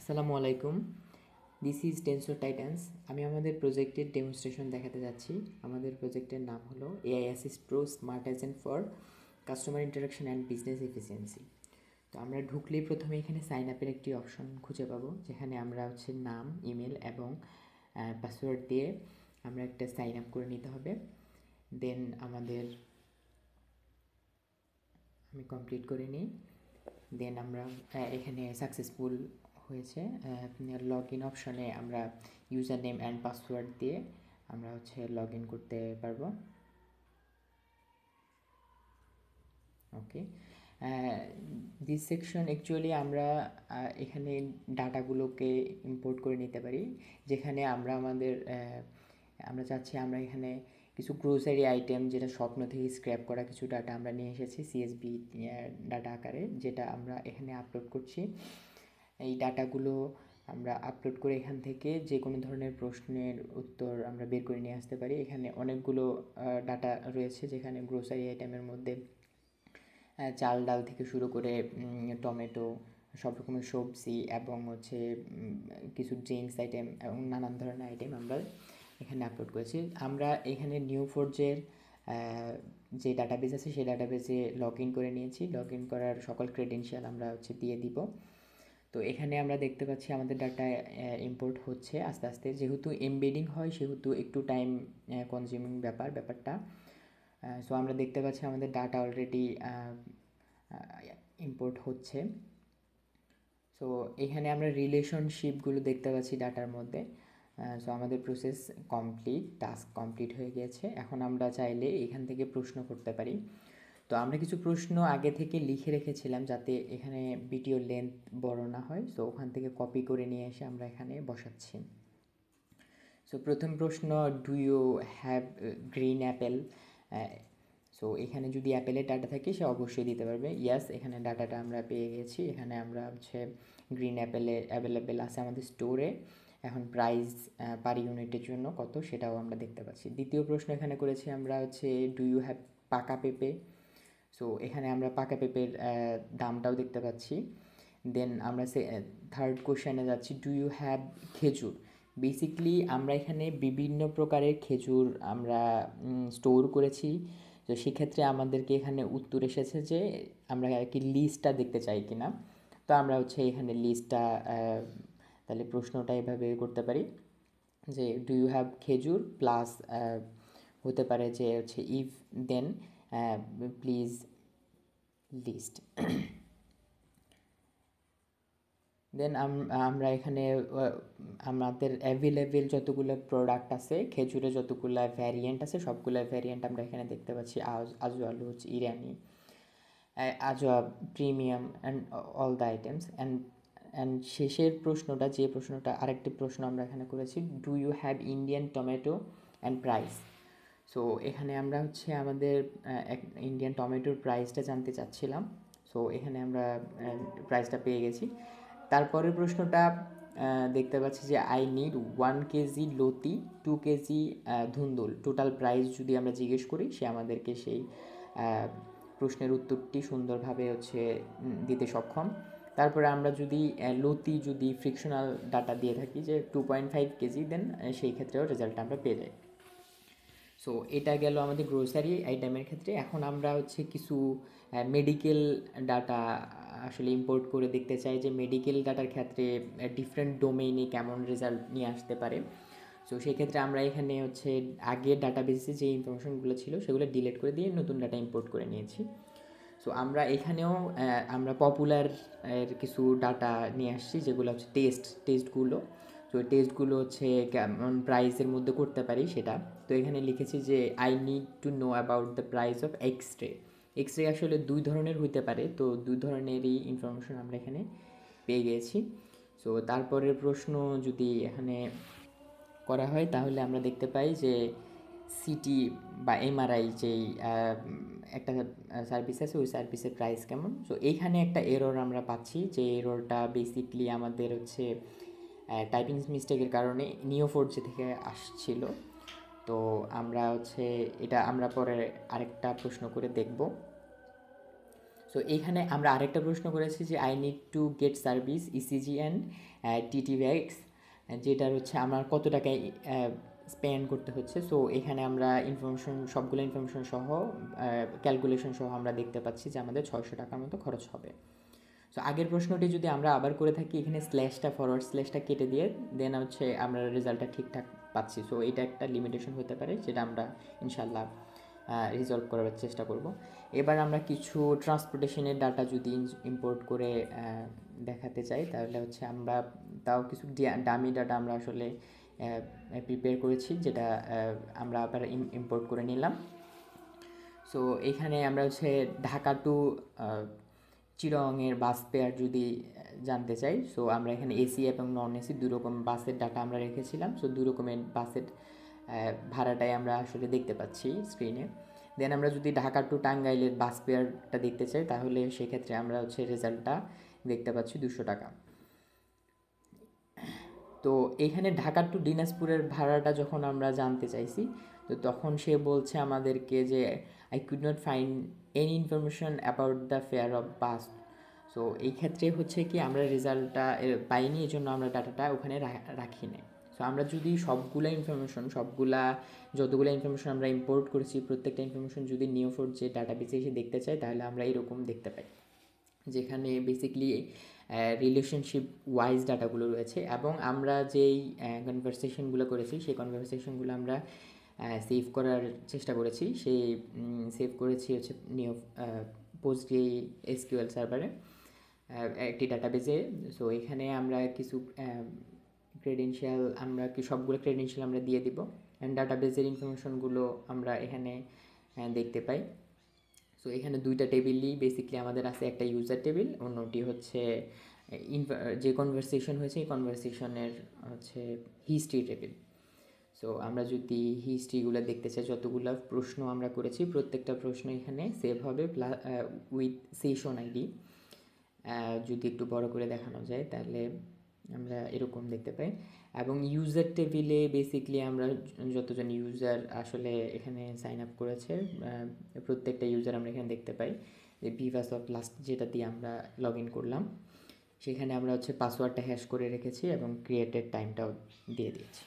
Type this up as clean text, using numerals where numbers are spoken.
আসসালামু আলাইকুম। This is tensor Titans. আমি আমাদের প্রজেক্টের ডেমনস্ট্রেশন দেখাতে যাচ্ছি। আমাদের প্রজেক্টের নাম হলো AI assist pro smart agent for customer interaction and business efficiency. তো আমরা ঢুকলেই প্রথমে এখানে সাইন আপের একটি অপশন খুঁজে পাবো, যেখানে আমরা নাম, ইমেল এবং পাসওয়ার্ড দিয়ে আমরা একটা সাইন আপ করে নিতে হবে। দেন আমি কমপ্লিট করে নিই। দেন আমরা এখানে সাকসেসফুল হয়েছে। লগ ইন অপশনে আমরা ইউজার নেম অ্যান্ড পাসওয়ার্ড দিয়ে আমরা লগ ইন করতে পারবো। ওকে, দিস সেকশন অ্যাকচুয়ালি আমরা এখানে ডাটাগুলোকে ইম্পোর্ট করে নিতে পারি, যেখানে আমরা চাচ্ছি আমরা এখানে কিছু গ্রোসারি আইটেম, যেটা স্বপ্ন থেকে স্ক্র্যাপ করা কিছু ডাটা আমরা নিয়ে এসেছি সিএসভি ডাটা আকারে, যেটা আমরা এখানে আপলোড করছি। এই ডাটাগুলো আমরা আপলোড করে এখান থেকে যে কোনো ধরনের প্রশ্নের উত্তর আমরা বের করে নিয়ে আসতে পারি। এখানে অনেকগুলো ডাটা রয়েছে, যেখানে গ্রোসারি আইটেমের মধ্যে চাল ডাল থেকে শুরু করে টমেটো, সব রকমের সবজি এবং কিছু ড্রিঙ্কস আইটেম এবং নানান ধরনের আইটেম আমরা এখানে আপলোড করেছি। আমরা এখানে নিউ ফোর্জের যে ডাটাবেস আছে সেই ডাটাবেসে লগ ইন করে নিয়েছি। লগ ইন করার সকল ক্রেডেনশিয়াল আমরা দিয়ে দিব। তো এখানে আমরা দেখতে পাচ্ছি আমাদের ডাটা ইম্পোর্ট হচ্ছে আস্তে আস্তে। যেহেতু এমবেডিং হয় সেহেতু একটু টাইম কনজিউমিং ব্যাপারটা। সো আমরা দেখতে পাচ্ছি আমাদের ডাটা অলরেডি ইম্পোর্ট হচ্ছে। সো এখানে আমরা রিলেশনশিপগুলো দেখতে পাচ্ছি ডাটার মধ্যে। সো আমাদের প্রসেস কমপ্লিট, টাস্ক কমপ্লিট হয়ে গিয়েছে। এখন আমরা চাইলে এখান থেকে প্রশ্ন করতে পারি। তো আমরা কিছু প্রশ্ন আগে থেকে লিখে রেখেছিলাম, যাতে এখানে ভিডিও লেন্থ বড় না হয়। সো ওখান থেকে কপি করে নিয়ে এসে আমরা এখানে বসাচ্ছি। সো প্রথম প্রশ্ন, do you have green apple? So এখানে যদি অ্যাপেলের ডাটা থাকে সে অবশ্যই দিতে পারবে ইয়াস। এখানে ডাটাটা আমরা পেয়ে গেছি। এখানে আমরা গ্রিন অ্যাপেলে অ্যাভেলেবেল আছে আমাদের স্টোরে। এখন প্রাইস পার ইউনিটের জন্য কত সেটাও আমরা দেখতে পাচ্ছি। দ্বিতীয় প্রশ্ন এখানে করেছি আমরা ডু ইউ হ্যাভ পাকা পেঁপে? সো এখানে আমরা পাকা পেঁপের দামটাও দেখতে পাচ্ছি। দেন আমরা থার্ড কোশ্চেনে যাচ্ছি, ডু ইউ হ্যাভ খেজুর? বেসিকলি আমরা এখানে বিভিন্ন প্রকারের খেজুর আমরা স্টোর করেছি। তো সেক্ষেত্রে আমাদেরকে এখানে উত্তর এসেছে যে আমরা কি লিস্টটা দেখতে চাই কি না। তো আমরা এখানে লিস্টটা তাহলে প্রশ্নটা এভাবে করতে পারি যে ডু ইউ হ্যাভ খেজুর প্লাস হতে পারে যে ইফ দেন প্লিজ লিস্ট। দেন আমরা এখানে আমাদের অ্যাভেলেবেল যতগুলো প্রোডাক্ট আছে, খেজুরে যতগুলো ভ্যারিয়েন্ট আছে সবগুলো ভ্যারিয়েন্ট আমরা এখানে দেখতে পাচ্ছি। Ajwa, loose, Irani, Ajwa premium and all the items. And শেষের প্রশ্নটা, যে প্রশ্নটা আরেকটি প্রশ্ন আমরা এখানে করেছি, do you have Indian tomato and price? So এখানে আমরা আমাদের ইন্ডিয়ান টমেটোর প্রাইসটা জানতে চাচ্ছিলাম। সো এখানে আমরা প্রাইসটা পেয়ে গেছি। তারপরের প্রশ্নটা দেখতে পাচ্ছি যে আই নিড 1 কেজি লতি, 2 কেজি ধুন্দুল, টোটাল প্রাইস যদি আমরা জিজ্ঞেস করি সে আমাদেরকে সেই প্রশ্নের উত্তরটি সুন্দরভাবে দিতে সক্ষম। তারপরে আমরা যদি লতি যদি ফ্রিকশনাল ডাটা দিয়ে থাকি যে 2.5 কেজি, দেন সেই ক্ষেত্রেও রেজাল্টটা আমরা পেয়ে যাই। সো এটা গেল আমাদের গ্রোসারি আইটেমের ক্ষেত্রে। এখন আমরা কিছু মেডিকেল ডাটা আসলে ইম্পোর্ট করে দেখতে চাই যে মেডিকেল ডাটার ক্ষেত্রে ডিফারেন্ট ডোমেইনে কেমন রেজাল্ট নিয়ে আসতে পারে। সো সেক্ষেত্রে আমরা এখানে আগের ডাটাবেসে যে ইনফরমেশনগুলো ছিল সেগুলো ডিলিট করে দিয়ে নতুন ডাটা ইম্পোর্ট করে নিয়েছি। সো আমরা এখানেও আমরা পপুলার কিছু ডাটা নিয়ে আসছি, যেগুলো টেস্টগুলো। তো টেস্টগুলো কেমন প্রাইসের মধ্যে করতে পারি সেটা। তো এখানে লিখেছি যে I need to know about the price of X ray. X ray আসলে দুই ধরনের হইতে পারে, তো দুই ধরনেরই ইনফরমেশন আমরা এখানে পেয়ে গিয়েছি। সো তারপরের প্রশ্ন যদি এখানে করা হয় তাহলে আমরা দেখতে পাই যে সিটি বা এমআরআই যেই একটা সার্ভিস আছে ওই সার্ভিসের প্রাইস কেমন। সো এইখানে একটা এরর আমরা পাচ্ছি, যে এররটা বেসিকলি আমাদের টাইপিং মিস্টেকের কারণে নিও4j থেকে আসছিল। তো আমরা এটা আমরা পরে আরেকটা প্রশ্ন করে দেখব। সো সো এইখানে আমরা আরেকটা প্রশ্ন করেছি যে I need to get service ECG and TT vax, যেটার হচ্ছে আমার কত টাকায় স্পেন্ড করতে হচ্ছে। সো এখানে আমরা ইনফরমেশন সবগুলো ইনফরমেশন সহ ক্যালকুলেশন সহ আমরা দেখতে পাচ্ছি যে আমাদের 600 টাকার মতো খরচ হবে। সো আগের প্রশ্নটি যদি আমরা আবার করে থাকি, এখানে স্ল্যাশটা ফরওয়ার্ড স্ল্যাশটা কেটে দিয়ে দেন হচ্ছে আমরা রেজাল্টটা ঠিকঠাক পাচ্ছি। সো এটা একটা লিমিটেশন হতে পারে, যেটা আমরা ইনশাল্লাহ রিজলভ করার চেষ্টা করব। এবার আমরা কিছু ট্রান্সপোর্টেশনের ডাটা যদি ইম্পোর্ট করে দেখাতে চাই, তাহলে হচ্ছে আমরা তাও কিছু ডামি ডাটা আমরা আসলে প্রিপেয়ার করেছি, যেটা আমরা আবার ইম্পোর্ট করে নিলাম। সো এখানে আমরা হচ্ছে ঢাকা টু চিরংয়ের বাস পেয়ার যদি জানতে চাই, সো আমরা এখানে এসি এবং নন এসি দুই রকম বাসের ডাটা আমরা রেখেছিলাম। সো দুই রকমের বাসের ভাড়াটাই আমরা আসলে দেখতে পাচ্ছি স্ক্রিনে। দেন আমরা যদি ঢাকা টু টাঙ্গাইলের বাস পেয়ারটা দেখতে চাই, তাহলে সেক্ষেত্রে আমরা হচ্ছে রেজাল্টটা দেখতে পাচ্ছি 200 টাকা। তো এখানে ঢাকা টু দিনাজপুরের ভাড়াটা যখন আমরা জানতে চাইছি, তো তখন সে বলছে আমাদেরকে যে I could not find any information about the fair of bus. So এই ক্ষেত্রে হচ্ছে কি আমরা রেজাল্টটা পাইনি, এই জন্য আমরা ডাটাটা ওখানে রাখি না। সো আমরা যদি যতগুলো ইনফরমেশন আমরা ইম্পোর্ট করেছি, প্রত্যেকটা ইনফরমেশন যদি নিউফোর্ট যে ডাটাবেসে এসে দেখতে চাই, তাহলে আমরা এরকম দেখতে পাই, যেখানে বেসিকলি রিলেশনশিপ ওয়াইজ ডাটাগুলো রয়েছে। এবং আমরা যেই কনভারসেশনগুলো করেছি, সেই কনভারসেশনগুলো আমরা সেভ করার চেষ্টা করেছি। সেই সেভ করেছি হচ্ছে পোস্টগ্রে এসকিউএল সার্ভারে একটি ডাটাবেজে। সো এখানে আমরা কিছু সবগুলো ক্রেডেনশিয়াল আমরা দিয়ে দিব, অ্যান্ড ডাটাবেজের ইনফরমেশনগুলো আমরা এখানে দেখতে পাই। সো এখানে দুইটা টেবিলই বেসিকলি আমাদের আছে, একটা ইউজার টেবিল, অন্যটি হচ্ছে যে কনভারসেশন হয়েছে এই কনভারসেশনের হচ্ছে হিস্ট্রি টেবিল। সো আমরা যদি হিস্ট্রিগুলো দেখতে চাই, যতগুলো প্রশ্ন আমরা করেছি প্রত্যেকটা প্রশ্ন এখানে সেভ হবে উইথ সেশন আইডি। যদি একটু বড় করে দেখানো যায় তাহলে আমরা এরকম দেখতে পাই। এবং ইউজার টেবিলে বেসিকলি আমরা যতজন ইউজার আসলে এখানে সাইন আপ করেছে, প্রত্যেকটা ইউজার আমরা এখানে দেখতে পাই। যে ভিভাস অফ লাস্ট যেটা দিয়ে আমরা লগ ইন করলাম, সেখানে আমরা হচ্ছে পাসওয়ার্ডটা হ্যাশ করে রেখেছি এবং ক্রিয়েটেড টাইমটাও দিয়ে দিয়েছি।